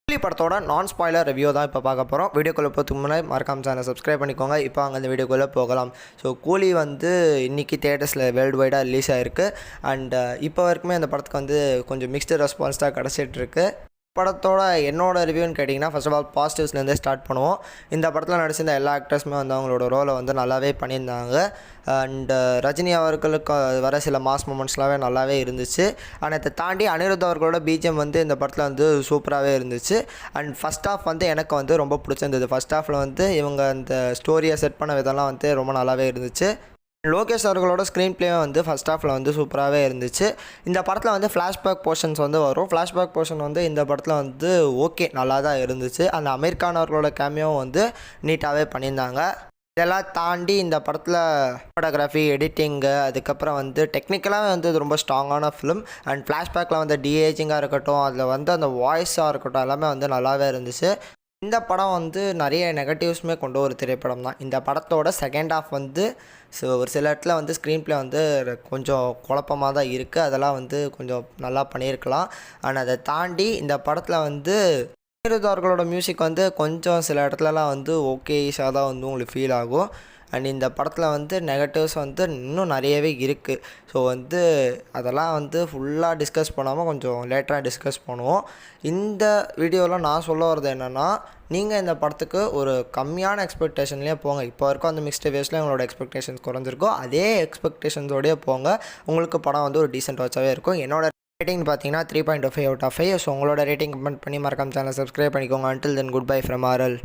கூலி படத்தோட நான் ஸ்பாய்லர் ரிவ்யூ தான் இப்போ பார்க்க போகிறோம். வீடியோக்குள்ளே போகிறதுக்கு முன்னாடி மறக்காம சேனல் சப்ஸ்கிரைப் பண்ணிக்கோங்க. இப்போ அங்கே அந்த வீடியோக்குள்ளே போகலாம். ஸோ கூலி வந்து இன்றைக்கி தியேட்டர்ஸில் வேர்ல்டு வைடாக ரிலீஸ் ஆகிருக்கு. அண்ட் இப்போ வரைக்குமே அந்த படத்துக்கு வந்து கொஞ்சம் மிக்ஸ்டு ரெஸ்பான்ஸ் தான் கிடச்சிட்ருக்கு. படத்தோட என்னோட ரிவ்யூன்னு கேட்டிங்கன்னா, ஃபர்ஸ்ட் ஆஃப் ஆல் பாசிட்டிவ்ஸ்லேருந்தே ஸ்டார்ட் பண்ணுவோம். இந்த படத்தில் நடிச்சிருந்த எல்லா ஆக்டர்ஸுமே வந்து அவங்களோட ரோலை வந்து நல்லாவே பண்ணியிருந்தாங்க. அண்ட் ரஜினி அவர்களுக்கு வர சில மாஸ் மூமெண்ட்ஸ்லாமே நல்லாவே இருந்துச்சு. அண்ட் இதை தாண்டி அனிருத் அவர்களோட பிஜிஎம் வந்து இந்த படத்தில் வந்து சூப்பராகவே இருந்துச்சு. அண்ட் ஃபஸ்ட் ஹாஃப் வந்து எனக்கு வந்து ரொம்ப பிடிச்சிருந்தது. ஃபஸ்ட் ஹாஃபில் வந்து இவங்க அந்த ஸ்டோரியை செட் பண்ண விதம்லாம் வந்து ரொம்ப நல்லாவே இருந்துச்சு. லோகேஷ் அவர்களோட ஸ்க்ரீன் பிளேயும் வந்து ஃபஸ்ட் ஹாஃபில் வந்து சூப்பராகவே இருந்துச்சு. இந்த படத்தில் வந்து ஃப்ளாஷ்பேக் போர்ஷன்ஸ் வந்து வரும். ஃப்ளாஷ்பேக் போர்ஷன் வந்து இந்த படத்தில் வந்து ஓகே நல்லா தான் இருந்துச்சு. அந்த அமீர் கான் அவர்களோட கேமியோவும் வந்து நீட்டாகவே பண்ணியிருந்தாங்க. இதெல்லாம் தாண்டி இந்த படத்தில் ஃபோட்டோகிராஃபி, எடிட்டிங்கு, அதுக்கப்புறம் வந்து டெக்னிக்கலாக வந்து இது ரொம்ப ஸ்ட்ராங்கான ஃபிலிம். அண்ட் ஃப்ளாஷ்பேக்கில் வந்து டிஏஜிங்காக இருக்கட்டும், அதில் வந்து அந்த வாய்ஸாக இருக்கட்டும், எல்லாமே வந்து நல்லாவே இருந்துச்சு. இந்த படம் வந்து நிறைய நெகட்டிவ்ஸுமே கொண்ட ஒரு திரைப்படம் தான். இந்த படத்தோட செகண்ட் ஹாஃப் வந்து ஒரு சில இடத்துல வந்து ஸ்க்ரீன் ப்ளே வந்து கொஞ்சம் குழப்பமாக தான் இருக்குது. அதெல்லாம் வந்து கொஞ்சம் நல்லா பண்ணியிருக்கலாம். ஆனால் அதை தாண்டி இந்த படத்தில் வந்து அனிருத் அவர்களோட மியூசிக் வந்து கொஞ்சம் சில இடத்துலலாம் வந்து ஓகேஷாக தான் வந்து உங்களுக்கு ஃபீல் ஆகும். அண்ட் இந்த படத்தில் வந்து நெகட்டிவ்ஸ் வந்து இன்னும் நிறையவே இருக்குது. ஸோ வந்து அதெல்லாம் வந்து ஃபுல்லாக டிஸ்கஸ் பண்ணாமல் கொஞ்சம் லேட்டராக டிஸ்கஸ் பண்ணுவோம். இந்த வீடியோவில் நான் சொல்ல வர்றது என்னென்னா, நீங்கள் இந்த படத்துக்கு ஒரு கம்மியான எக்ஸ்பெக்டேஷன்லேயே போங்க. இப்போ வரைக்கும் அந்த மிக்ஸ்டு வேஸில் உங்களோட எக்ஸ்பெக்டேஷன்ஸ் குறைஞ்சிருக்கும். அதே எக்ஸ்பெக்டேஷன்ஸோடய போங்க. உங்களுக்கு படம் வந்து ஒரு டீசென்ட் வாட்சாகவே இருக்கும். என்னோட ரேட்டிங் பார்த்தீங்கன்னா 3.5 out of 5. ஸோ உங்களோட ரேட்டிங் கமெண்ட் பண்ணி மறக்காம சேனல் சப்ஸ்கிரைப் பண்ணிக்கோங்க. Until then good bye from RL.